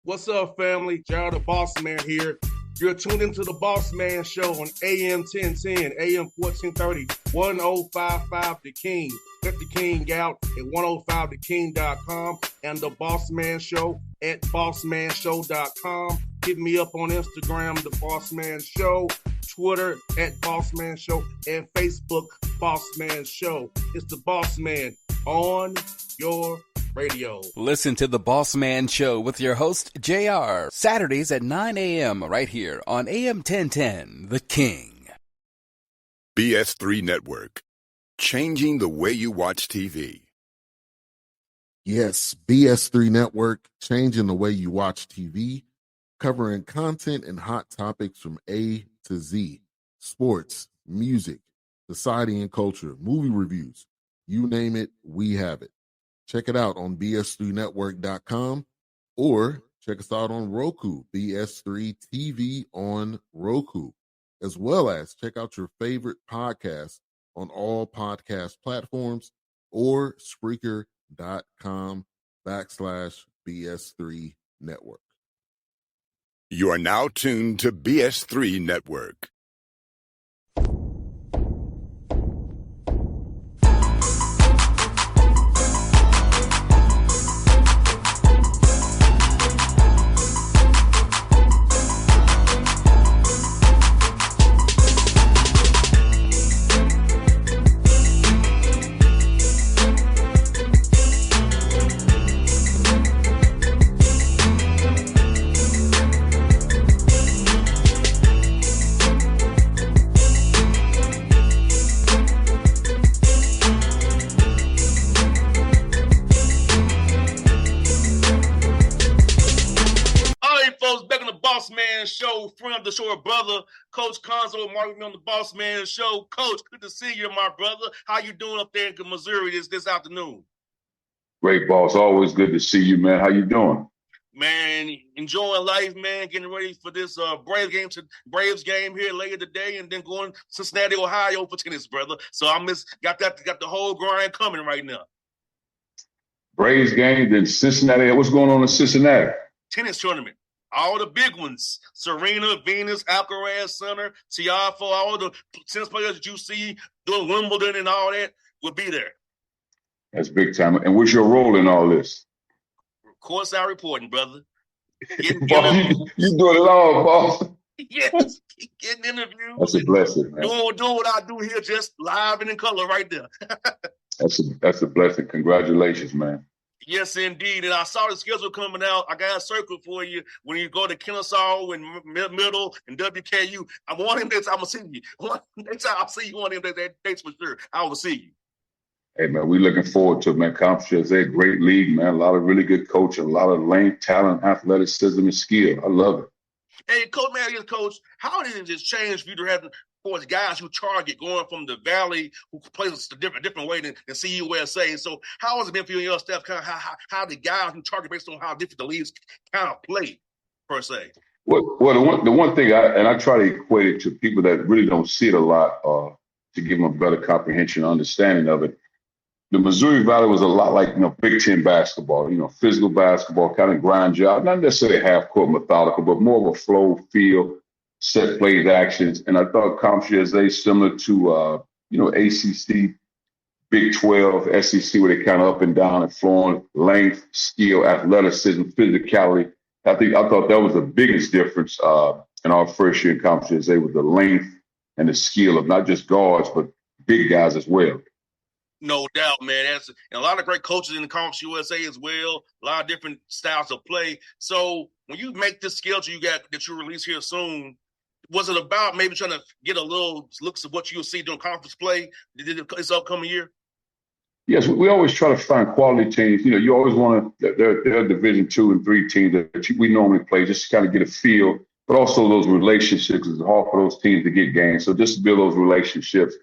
What's up, family? Gerald the Bossman here. You're tuned into the Bossman Show on AM 1010, AM 1430, 1055 The King. Let the King out at 105theking.com and the Bossman Show at bossmanshow.com. Hit me up on Instagram, The Bossman Show, Twitter at Bossman Show, and Facebook, Bossman Show. It's the Bossman on your radio. Listen to the Bossman Show with your host, JR, Saturdays at 9 a.m. right here on AM 1010, The King. BS3 Network, changing the way you watch TV. Yes, BS3 Network, changing the way you watch TV, covering content and hot topics from A to Z, sports, music, society and culture, movie reviews, you name it, we have it. Check it out on bs3network.com or check us out on Roku, BS3 TV on Roku, as well as check out your favorite podcast on all podcast platforms or Spreaker.com/BS3 Network. You are now tuned to BS3 Network. Show, friend of the show, brother, Coach Cuonzo, marking me on the Bossman Show. Coach, good to see you, my brother. How you doing up there in Missouri this afternoon? Great, boss. Always good to see you, man. How you doing? Man, enjoying life, man. Getting ready for this Braves game here later today, and then going to Cincinnati, Ohio for tennis, brother. So got the whole grind coming right now. Braves game, then Cincinnati. What's going on in Cincinnati? Tennis tournament. All the big ones, Serena, Venus, Alcaraz, Center, Tiafoe, all the tennis players that you see doing Wimbledon and all that will be there. That's big time. And what's your role in all this? Courtside reporting, brother. Boss, you doing it all, boss. Yes, getting interviews. That's a blessing, man. Doing what I do here, just live and in color right there. That's a blessing. Congratulations, man. Yes, indeed. And I saw the schedule coming out. I got a circle for you when you go to Kennesaw and Middle and WKU. I'm one of them dates I'm going to see you. Next time I'll see you one of them dates for sure. I will see you. Hey, man, we're looking forward to it, man. Conference is a great league, man. A lot of really good coaching, a lot of length, talent, athleticism, and skill. I love it. Hey, Coach, how did it just change for you to have for the guys you target going from the Valley who plays a different way than CUSA? So how has it been for you and your staff? Kind of how the guys you target based on how different the leagues kind of play, per se? Well, the one thing I try to equate it to people that really don't see it a lot to give them a better comprehension and understanding of it. The Missouri Valley was a lot like, Big Ten basketball, physical basketball, kind of grind job, not necessarily half court methodical, but more of a flow, feel, set plays, actions. And I thought Conference USA similar to, ACC, Big 12, SEC, where they kind of up and down and flowing, length, skill, athleticism, physicality. I thought that was the biggest difference in our first year in Conference USA with the length and the skill of not just guards, but big guys as well. No doubt, man. And a lot of great coaches in the Conference USA as well. A lot of different styles of play. So when you make this schedule you got that you release here soon, was it about maybe trying to get a little looks of what you'll see during conference play this upcoming year? Yes, we always try to find quality teams. You always want to. There are Division II and III teams that we normally play just to kind of get a feel, but also those relationships. It's hard for those teams to get games. So just to build those relationships.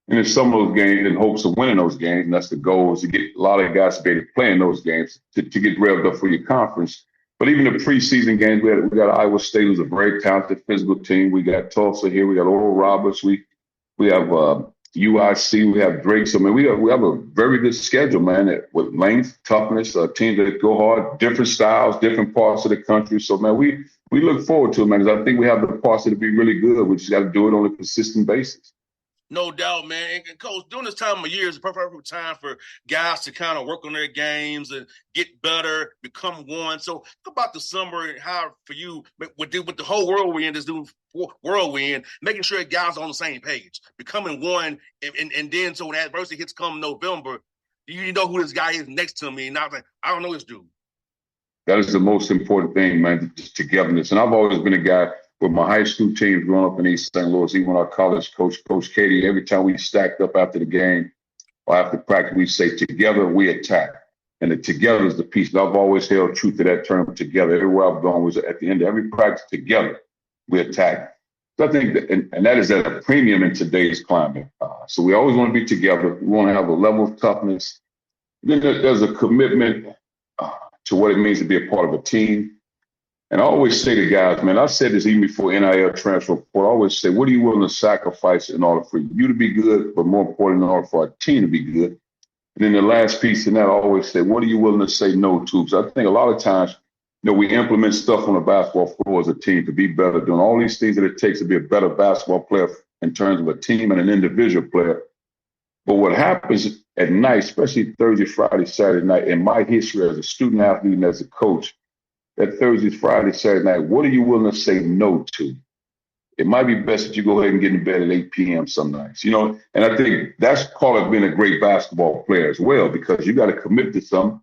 And in some of those games, in hopes of winning those games, and that's the goal, is to get a lot of guys to be able to play in those games to get revved up for your conference. But even the preseason games, we got Iowa State, who's a very talented physical team. We got Tulsa here. We got Oral Roberts. We have UIC, we have Drake. So, man, we have a very good schedule, man, with length, toughness, teams that go hard, different styles, different parts of the country. So, man, we look forward to it, man, because I think we have the parts to be really good. We just got to do it on a consistent basis. No doubt, man. And Coach, during this time of year is the perfect time for guys to kind of work on their games and get better, become one. So think about the summer and how for you, with the whole world we're in, this new world we're in, making sure guys are on the same page, becoming one. And then so when adversity hits come November, you know who this guy is next to me. And I was like, I don't know this dude. That is the most important thing, man, just togetherness. And I've always been a guy with my high school teams growing up in East St. Louis, even our college coach, Coach Katie, every time we stacked up after the game or after practice, we say, together we attack. And the together is the piece. And I've always held true to that term, together. Everywhere I've gone was at the end of every practice, together we attack. So I think that, and that is at a premium in today's climate. So we always want to be together. We want to have a level of toughness. Then there's a commitment to what it means to be a part of a team. And I always say to guys, man, I said this even before NIL transfer report, I always say, what are you willing to sacrifice in order for you to be good, but more important, in order for our team to be good? And then the last piece in that, I always say, what are you willing to say no to? Because I think a lot of times, we implement stuff on the basketball floor as a team to be better, doing all these things that it takes to be a better basketball player in terms of a team and an individual player. But what happens at night, especially Thursday, Friday, Saturday night, in my history as a student athlete and as a coach, that Thursday, Friday, Saturday night, what are you willing to say no to? It might be best that you go ahead and get in bed at 8 p.m. some nights, and I think that's part of being a great basketball player as well, because you got to commit to something.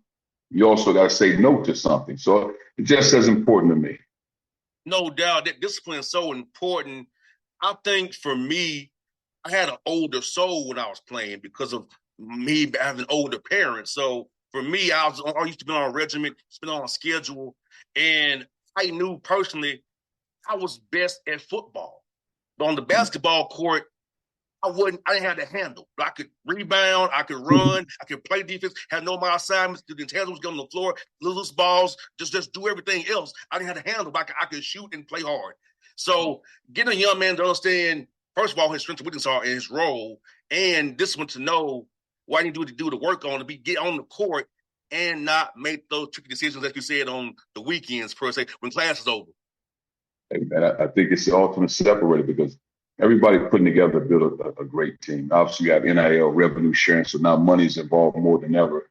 You also got to say no to something. So it's just as important to me. No doubt that discipline is so important. I think for me, I had an older soul when I was playing because of me having older parents. So for me, I used to be on a regiment, been on a schedule, and I knew personally I was best at football. But on the basketball court, I didn't have the handle. But I could rebound, I could run, I could play defense, had no my assignments, do the intangibles, get on the floor, loose balls, just do everything else. I didn't have the handle, but I could shoot and play hard. So getting a young man to understand, first of all, his strengths and weaknesses are in his role, and this one to know what he need to do the work on, to get on the court and not make those tricky decisions, like you said, on the weekends, per se, when class is over. Hey, man, I think it's the ultimate separator, because everybody putting together to build a great team. Obviously, you have NIL revenue sharing, so now money's involved more than ever.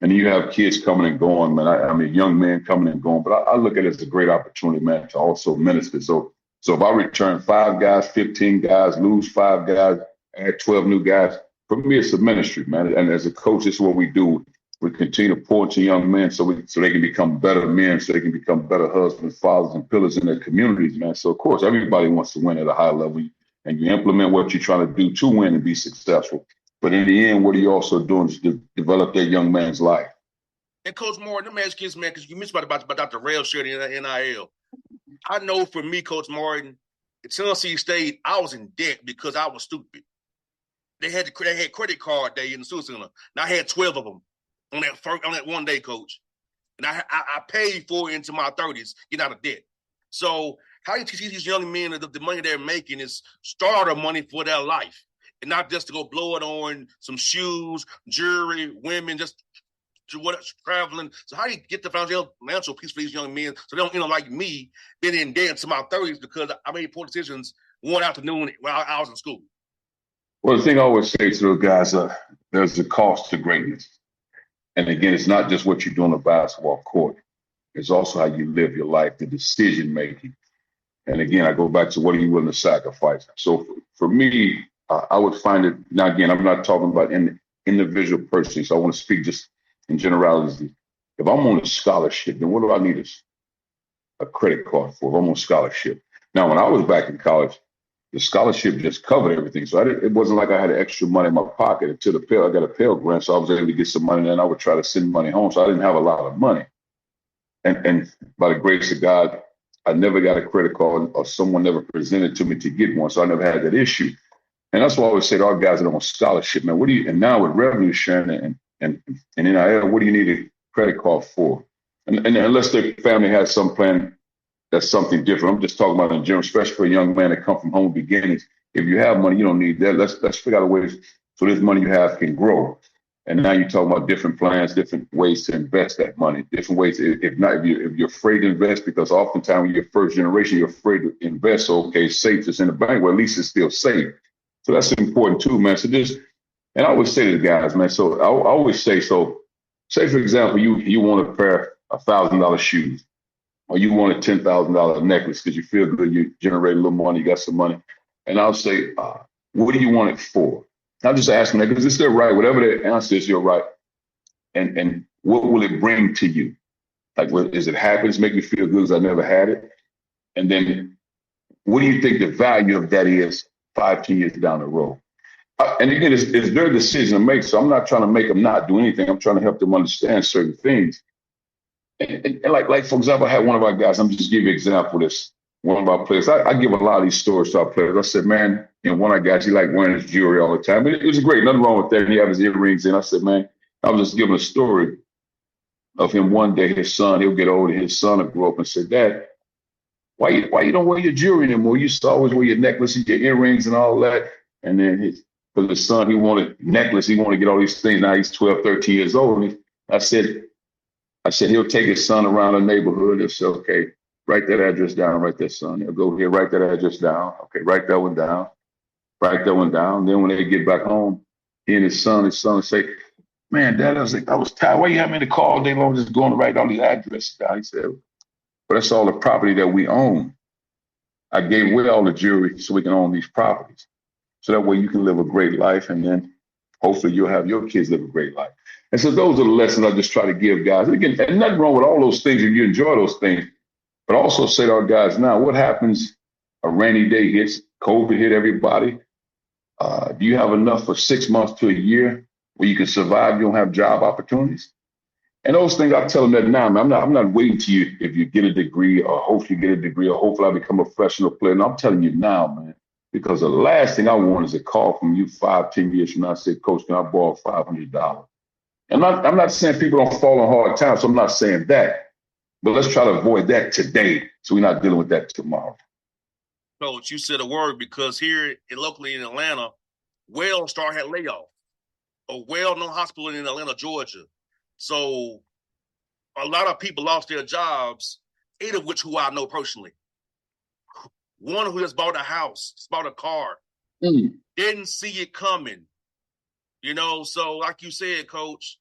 And you have kids coming and going, man. I mean, young men coming and going. But I look at it as a great opportunity, man, to also minister. So if I return 5 guys, 15 guys, lose 5 guys, add 12 new guys, for me, it's a ministry, man. And as a coach, this is what we do. We continue to pour into young men so they can become better men, so they can become better husbands, fathers, and pillars in their communities, man. So, of course, everybody wants to win at a high level, and you implement what you're trying to do to win and be successful. But in the end, what are you also doing to develop that young man's life? And Coach Moore, let me ask you this, man, because you mentioned about the rail sharing in NIL. I know for me, Coach Martin, at Tennessee State, I was in debt because I was stupid. They had credit card day in the student center, and I had 12 of them on that one day, Coach. And I paid for it into my 30s, get out of debt. So how you teach these young men that the money they're making is starter money for their life, and not just to go blow it on some shoes, jewelry, women, just traveling. So how do you get the financial piece for these young men so they don't, like me, been in debt to my 30s because I made poor decisions one afternoon while I was in school? Well, the thing I always say to those guys, there's a cost to greatness. And again, it's not just what you do on the basketball court. It's also how you live your life, the decision making. And again, I go back to what are you willing to sacrifice? So for me, I would find it, now again, I'm not talking about an individual person, so I want to speak just in generalities. If I'm on a scholarship, then what do I need a credit card for if I'm on scholarship? Now, when I was back in college, the scholarship just covered everything. So it wasn't like I had extra money in my pocket until I got a Pell Grant, so I was able to get some money, and then I would try to send money home. So I didn't have a lot of money. And by the grace of God, I never got a credit card, or someone never presented to me to get one, so I never had that issue. And that's why I always say to our guys that are on scholarship, man, and now with revenue sharing and NIL, what do you need a credit card for? And unless their family has some plan, that's something different. I'm just talking about in general, especially for a young man that come from humble beginnings. If you have money, you don't need that. Let's figure out a way so this money you have can grow. And now you're talking about different plans, different ways to invest that money, different ways. If not, if you're afraid to invest, because oftentimes when you're first generation, you're afraid to invest. So, okay, safe, it's in the bank. Well, at least it's still safe. So that's important too, man. So and I always say to the guys, man. So I always say, say for example, you want a pair of $1,000 shoes, or you want a $10,000 necklace because you feel good, you generate a little money, you got some money. And I'll say, what do you want it for? I'll just ask them that because it's their right. Whatever their answer is, you're right. And what will it bring to you? Like, is it happiness, make me feel good because I never had it? And then what do you think the value of that is 5, 10 years down the road? And again, it's their decision to make. So I'm not trying to make them not do anything. I'm trying to help them understand certain things. And like for example, I had one of our guys, I'm just giving you an example of this. One of our players, I give a lot of these stories to our players. I said, man, one of our guys, he liked wearing his jewelry all the time. But it was great, nothing wrong with that. He had his earrings in. I said, man, I was just giving a story of him one day, his son, he'll get older, his son will grow up and say, Dad, why you don't wear your jewelry anymore? You used to always wear your necklaces, your earrings and all that. And then because his son, he wanted necklace, he wanted to get all these things. Now he's 12, 13 years old. And I said, he'll take his son around the neighborhood and say, okay, write that address down, write that son. He'll go here, write that address down. Okay, write that one down, write that one down. Then when they get back home, he and his son will say, man, Dad, I was tired. Why you have me in the car all day long just going to write all these addresses down? He said, but that's all the property that we own. I gave away all the jewelry so we can own these properties. So that way you can live a great life, and then hopefully you'll have your kids live a great life. And so those are the lessons I just try to give guys. And again, and nothing wrong with all those things if you enjoy those things. But also say to our guys now, what happens a rainy day hits, COVID hit everybody? Do you have enough for 6 months to a year where you can survive? You don't have job opportunities? And those things, I tell them that now, man. I'm not waiting to you if you get a degree or hopefully get a degree or hopefully I become a professional player. And I'm telling you now, man, because the last thing I want is a call from you 5, 10 years from now and say, Coach, can I borrow $500? And I'm not saying people don't fall on hard times, so I'm not saying that. But let's try to avoid that today so we're not dealing with that tomorrow. Coach, you said a word because here locally in Atlanta, Wellstar had layoff. A well-known hospital in Atlanta, Georgia. So a lot of people lost their jobs, 8 of which who I know personally. One who just bought a house, just bought a car, didn't see it coming. So like you said, Coach,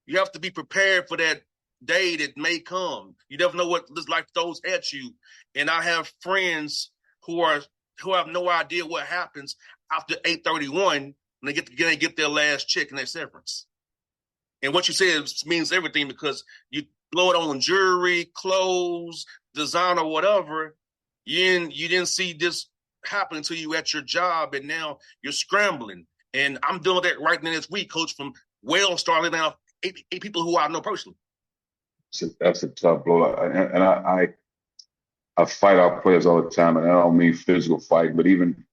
you have to be prepared for that day that may come. You never know what this life throws at you. And I have friends who have no idea what happens after 8/31 when they get their last check and their severance. And what you said means everything because you blow it on jewelry, clothes, design, or whatever. You didn't see this happen to you at your job, and now you're scrambling. And I'm dealing with that right now this week, Coach, from Wellstar, letting out 8 people who I know personally. That's a tough blow. And I fight our players all the time, and I don't mean physical fight, but even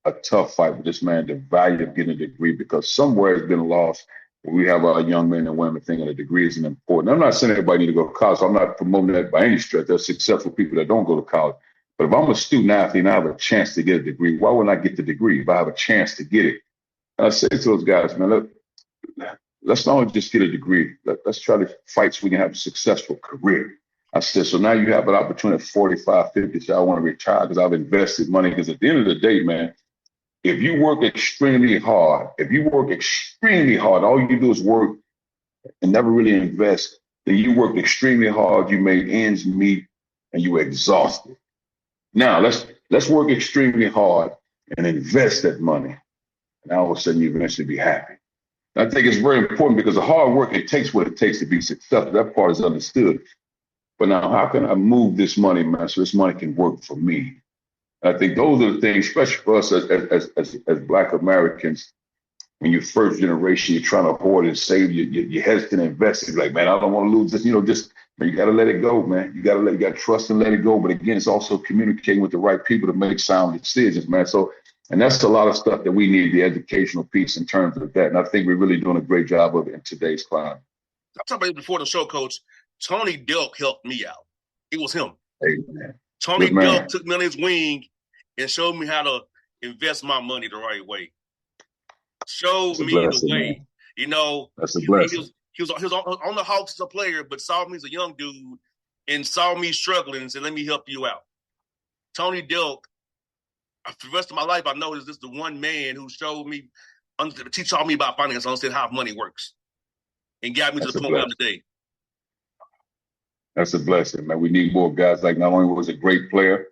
a tough fight with this man, the value of getting a degree, because somewhere it's been lost. We have our young men and women thinking a degree isn't important. I'm not saying everybody need to go to college. So I'm not promoting that by any stretch. There's successful people that don't go to college. But if I'm a student athlete and I have a chance to get a degree, why wouldn't I get the degree if I have a chance to get it? And I say to those guys, man, let's not only just get a degree. Let's try to fight so we can have a successful career. I said, so now you have an opportunity at 45, 50, so I want to retire because I've invested money. Because at the end of the day, man, if you work extremely hard, all you do is work and never really invest, then you worked extremely hard, you made ends meet, and you were exhausted. Now, let's work extremely hard and invest that money. And all of a sudden, you eventually be happy. And I think it's very important because the hard work, it takes what it takes to be successful. That part is understood. But now, how can I move this money, man, so this money can work for me? I think those are the things, especially for us as Black Americans, when you're first generation, you're trying to hoard and save, you're hesitant to invest. You're like, man, I don't want to lose this. Man, you got to let it go, man. You got to trust and let it go. But again, it's also communicating with the right people to make sound decisions, man. So, and that's a lot of stuff that we need, the educational piece in terms of that. And I think we're really doing a great job of it in today's climate. I talked about it before the show, Coach. Tony Delk helped me out. It was him. Hey, man. Tony Delk took me on his wing and showed me how to invest my money the right way. Showed That's a me the blessing, way. man. You know, That's a he blessing. was on the Hawks as a player, but saw me as a young dude and saw me struggling and said, "Let me help you out." Tony Delk, for the rest of my life, I noticed this is the one man who showed me, taught me about finance, understood how money works, and got me to That's the a point where I'm blessing. today. That's a blessing, man. We need more guys like not only was a great player,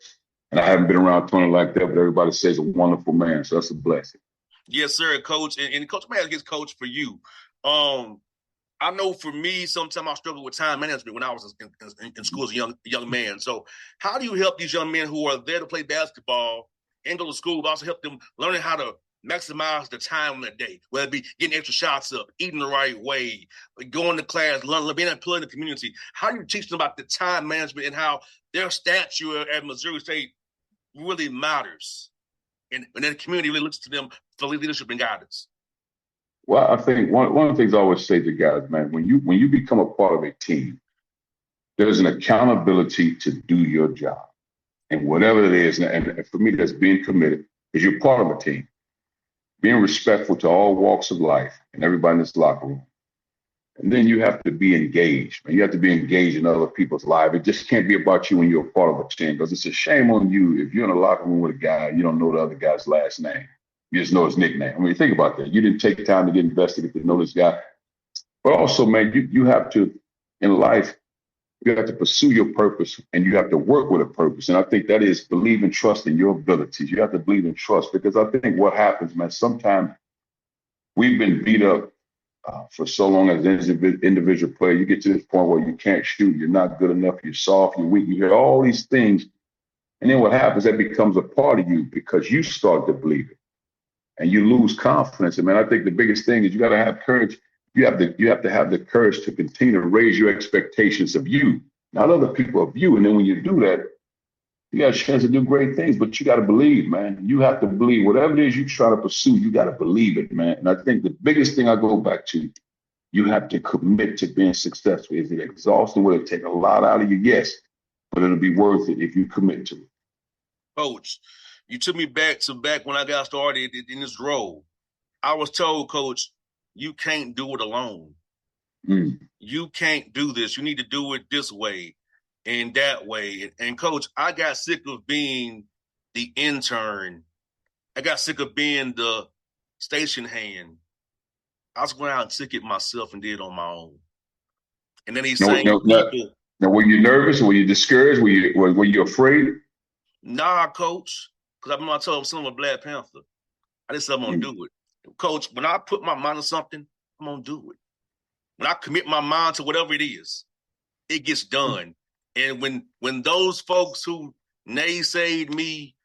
and I haven't been around Tony like that, but everybody says a wonderful man. So that's a blessing. Yes, sir, Coach. And Coach, man, gets coach for you. I know for me, sometimes I struggle with time management when I was in school as a young man. So how do you help these young men who are there to play basketball and go to school, but also help them learning how to maximize the time in the day, whether it be getting extra shots up, eating the right way, going to class, learning, being employed in the community? How do you teach them about the time management and how their stature at Missouri State really matters? And the community really looks to them for leadership and guidance. Well, I think one of the things I always say to guys, man, when you become a part of a team, there's an accountability to do your job. And whatever it is, and for me, that's being committed, because you're part of a team. Being respectful to all walks of life and everybody in this locker room. And then you have to be engaged, man. You have to be engaged in other people's lives. It just can't be about you when you're a part of a team, because it's a shame on you if you're in a locker room with a guy, you don't know the other guy's last name. You just know his nickname. I mean, think about that. You didn't take time to get invested to know this guy. But also, man, you have to, in life, you have to pursue your purpose and you have to work with a purpose. And I think that is believe and trust in your abilities. You have to believe and trust, because I think what happens, man, sometimes we've been beat up for so long as an individual player. You get to this point where you can't shoot, you're not good enough, you're soft, you're weak, you hear all these things. And then what happens, that becomes a part of you because you start to believe it and you lose confidence. And man, I think the biggest thing is you got to have courage. You have to have the courage to continue to raise your expectations of you, not other people, of you. And then when you do that, you got a chance to do great things, but you got to believe, man. You have to believe whatever it is you try to pursue, you got to believe it, man. And I think the biggest thing I go back to, you have to commit to being successful. Is it exhausting? Will it take a lot out of you? Yes, but it'll be worth it if you commit to it. Coach, you took me back when I got started in this role. I was told, Coach, you can't do it alone. You can't do this. You need to do it this way and that way. And Coach, I got sick of being the intern. I got sick of being the station hand. I was going out and took it myself and did it on my own. And then these same people. Now, were you nervous? Were you discouraged? Were you afraid? Nah, Coach, because I told him son of a Black Panther. I just said I'm going to do it. Coach, when I put my mind on something, I'm going to do it. When I commit my mind to whatever it is, it gets done. And when those folks who naysayed me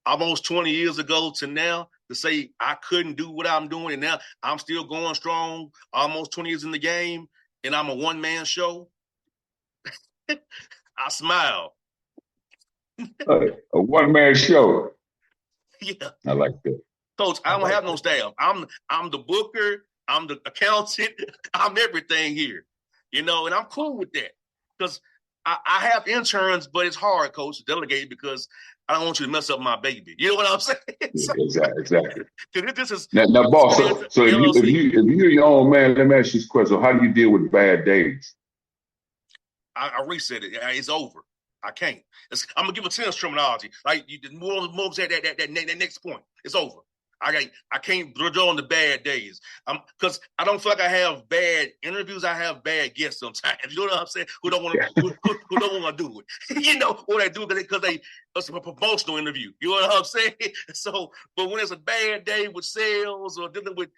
almost 20 years ago to now to say I couldn't do what I'm doing, and now I'm still going strong, almost 20 years in the game, and I'm a one-man show, I smile. A one-man show. Yeah. I like that. Coach, I don't have no staff. I'm the booker, I'm the accountant, I'm everything here. And I'm cool with that. Because I have interns, but it's hard, Coach, to delegate because I don't want you to mess up my baby. You know what I'm saying? Yeah, exactly. This is now, boss. So if you're your own man, let me ask you this question: so how do you deal with bad days? I reset it. It's over. I can't. I'm gonna give a tennis terminology. Like you, moves at that next point. It's over. I can't draw on the bad days. Because I don't feel like I have bad interviews. I have bad guests sometimes. You know what I'm saying? Who don't want to who don't want to do it? Or they do it because it's a promotional interview. You know what I'm saying? So, but when it's a bad day with sales or dealing with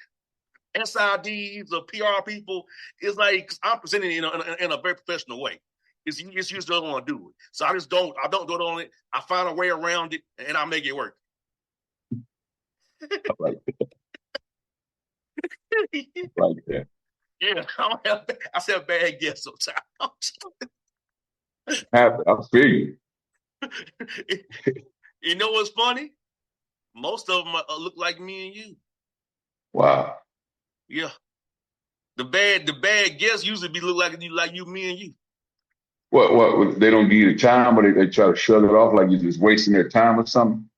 SIDs or PR people, it's like I'm presenting in a very professional way. It's you just don't want to do it. So I don't go on it. I find a way around it and I make it work. I like that. Yeah, I said bad guess sometimes. I feel you. You know what's funny? Most of them look like me and you. Wow. Yeah. The bad guess usually look like you, me and you. What? They don't give you the time, or they try to shut it off like you're just wasting their time or something?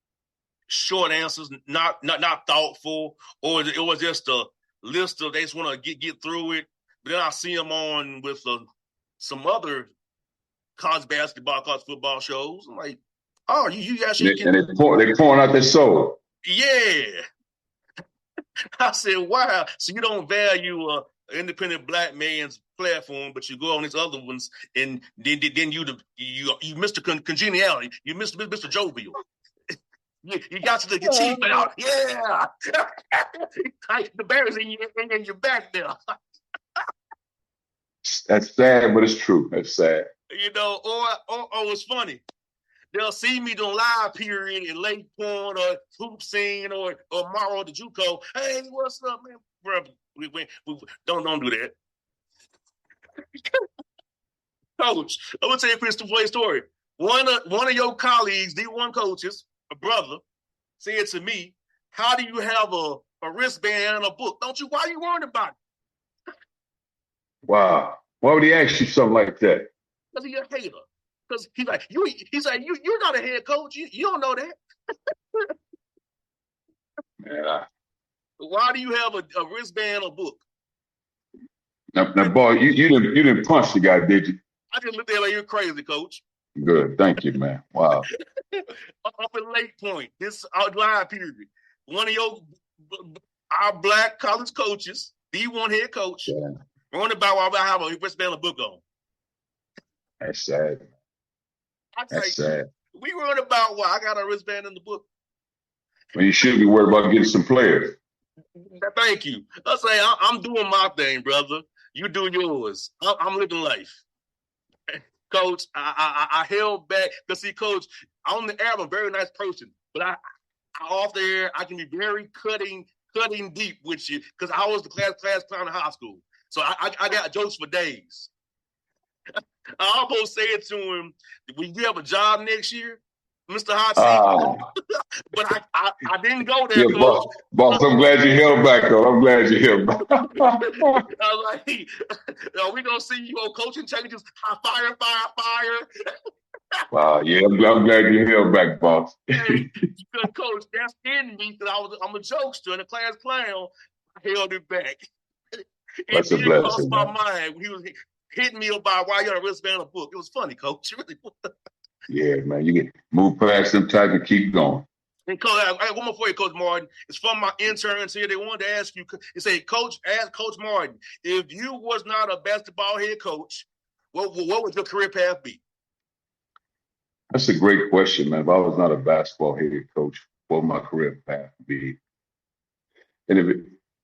short answers, not thoughtful, or it was just a list of they just want to get through it. But then I see them on with some other college basketball, college football shows. I'm like, oh, you actually can. And they pouring out their soul. Yeah. I said, wow. So you don't value an independent black man's platform, but you go on these other ones, and then you Mr. Congeniality, you Mr. Jovial. You got to get cheap out. Yeah. The bear's in your back there. That's sad, but it's true. That's sad. You know, or it's funny. They'll see me doing live period in Lake Point or Hoop Scene or Morrow the JUCO. Hey, what's up, man? Bro, we don't do that. Coach, I'm gonna tell you a Christopher story. One of your colleagues, D1 coaches, a brother, said to me, "How do you have a wristband and a book? Why are you worried about it?" Wow. Why would he ask you something like that? Because he's a hater. Because he's like, you're not a head coach. You don't know that. Yeah. Why do you have a wristband or book? Now, boy, you didn't punch the guy, did you? I just looked at him like, you're crazy, coach. Good. Thank you, man. Wow. Up in Lake Point, this live period. One of our black college coaches, D1 head coach, running about while I have a wristband or book on. That's sad. That's sad. We worried about why I got a wristband in the book. Well, you should be worried about getting some players. Thank you. I say I'm doing my thing, brother. You do yours. I'm living life. Coach, I held back because see, Coach, on the air I'm a very nice person, but I off the air I can be very cutting deep with you because I was the class clown in high school, so I got jokes for days. I almost said to him, "Will you have a job next year, Mr. Hot Seat?" But I didn't go there. Yeah, boss, I'm glad you held back, though. I'm glad you held back. I was like, "We gonna see you on coaching changes. Fire." Wow, yeah, I'm glad you held back, boss. Hey, Coach, that's in me because I'm a jokester and a class clown. I held it back. That's a blessing. Crossed my mind when he was hitting me about why you got a wristband a book. It was funny, Coach. Really. Yeah, man, you can move past them type and keep going. And Coach, I got one more for you, Coach Martin. It's from my interns here. They wanted to ask you. They say, Coach, ask Coach Martin, if you was not a basketball head coach, what would your career path be? That's a great question, man. If I was not a basketball head coach, what would my career path be? And of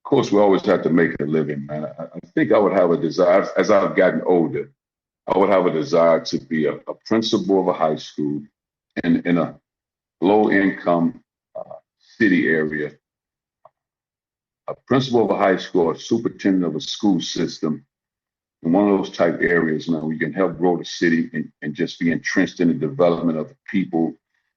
course, we always have to make a living, man. I think I would have a desire, as I've gotten older, I would have a desire to be a principal of a high school in a low-income city area, a principal of a high school, a superintendent of a school system, in one of those type areas, man, where you can help grow the city and just be entrenched in the development of the people,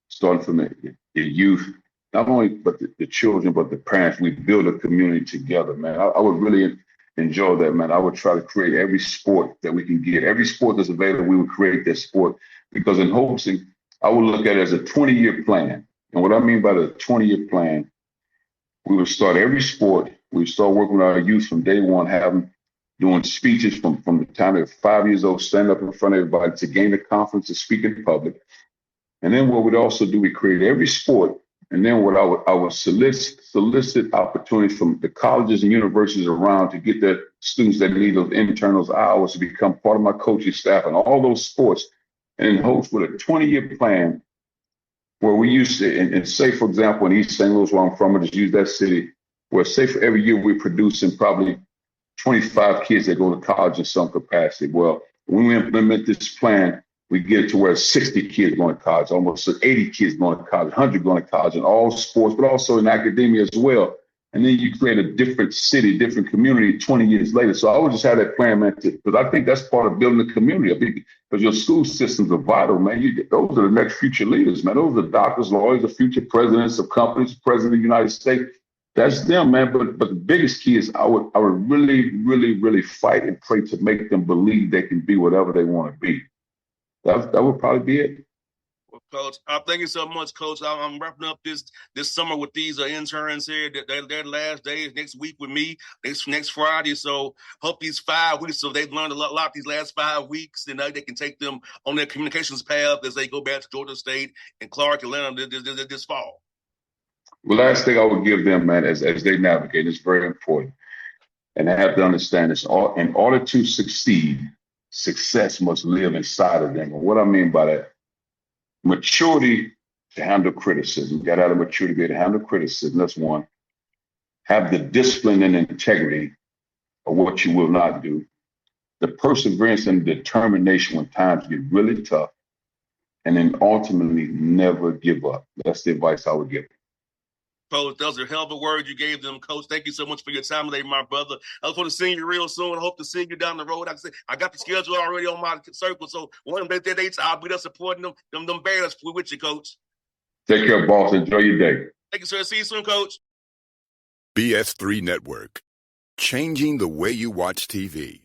starting from the youth, not only but the children, but the parents. We build a community together, man. I would really enjoy that, man. I would try to create every sport that we can get. Every sport that's available, we would create that sport. Because in hosting, I would look at it as a 20-year plan. And what I mean by the 20-year plan, we would start every sport. We would start working with our youth from day one, doing speeches from the time they're 5 years old, stand up in front of everybody to gain a confidence to speak in public. And then what we'd also do, we create every sport. And then what I would solicit opportunities from the colleges and universities around to get the students that need those internals hours to become part of my coaching staff and all those sports, and host with a 20-year plan where we used to, and say, for example, in East St. Louis, where I'm from, I just use that city, where say for every year we're producing probably 25 kids that go to college in some capacity. Well, when we implement this plan, we get it to where 60 kids going to college, almost 80 kids going to college, 100 going to college in all sports, but also in academia as well. And then you create a different city, different community 20 years later. So I would just have that plan, man, because I think that's part of building a community. I think because your school systems are vital, man. Those are the next future leaders, man. Those are doctors, lawyers, the future presidents of companies, president of the United States. That's them, man. But the biggest key is I would really, really, really fight and pray to make them believe they can be whatever they want to be. That would probably be it. Well, Coach, thank you so much, Coach. I'm wrapping up this summer with these interns here. Their last day is next week with me, next Friday. So hope these 5 weeks, so they've learned a lot these last 5 weeks, and they can take them on their communications path as they go back to Georgia State and Clark, Atlanta this fall. The last thing I would give them, man, as they navigate, is very important. And they have to understand this. In order to succeed, success must live inside of them. And what I mean by that, maturity to handle criticism. You got to have the maturity to be able to handle criticism. That's one. Have the discipline and integrity of what you will not do. The perseverance and determination when times get really tough. And then ultimately never give up. That's the advice I would give. Coach, those are hell of a words you gave them, Coach. Thank you so much for your time today, my brother. I look forward to seeing you real soon. I hope to see you down the road. I got the schedule already on my circle, so one of them dates I'll be there supporting them Bears with you, Coach. Take care, boss. Enjoy your day. Thank you, sir. See you soon, Coach. BS3 Network, changing the way you watch TV.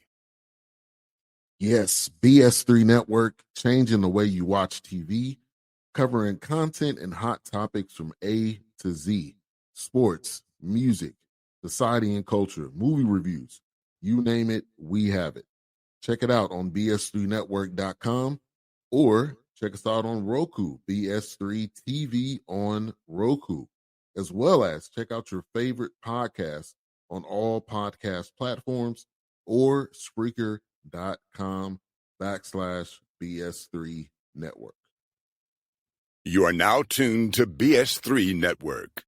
Yes, BS3 Network, changing the way you watch TV, covering content and hot topics from A to Z. Sports, music, society and culture, movie reviews, you name it, we have it. Check it out on bs3network.com or check us out on Roku, BS3 TV on Roku, as well as check out your favorite podcast on all podcast platforms or Spreaker.com/BS3 Network. You are now tuned to BS3 Network.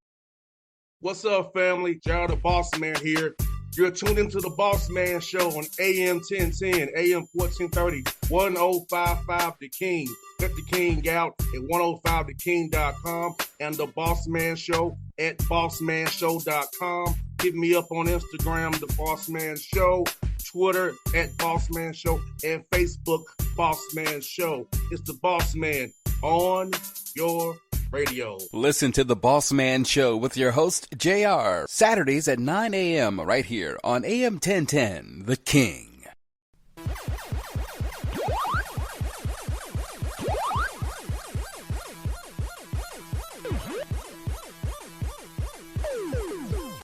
What's up, family? Gerald the Bossman here. You're tuned into the Bossman Show on AM 1010, AM 1430, 1055 The King. Let the King out at 105theking.com and the Bossman Show at bossmanshow.com. Hit me up on Instagram, The Bossman Show, Twitter at Bossman Show, and Facebook, Bossman Show. It's the Bossman on your radio. Listen to The Bossman Show with your host, JR, Saturdays at 9 a.m. right here on AM 1010, The King.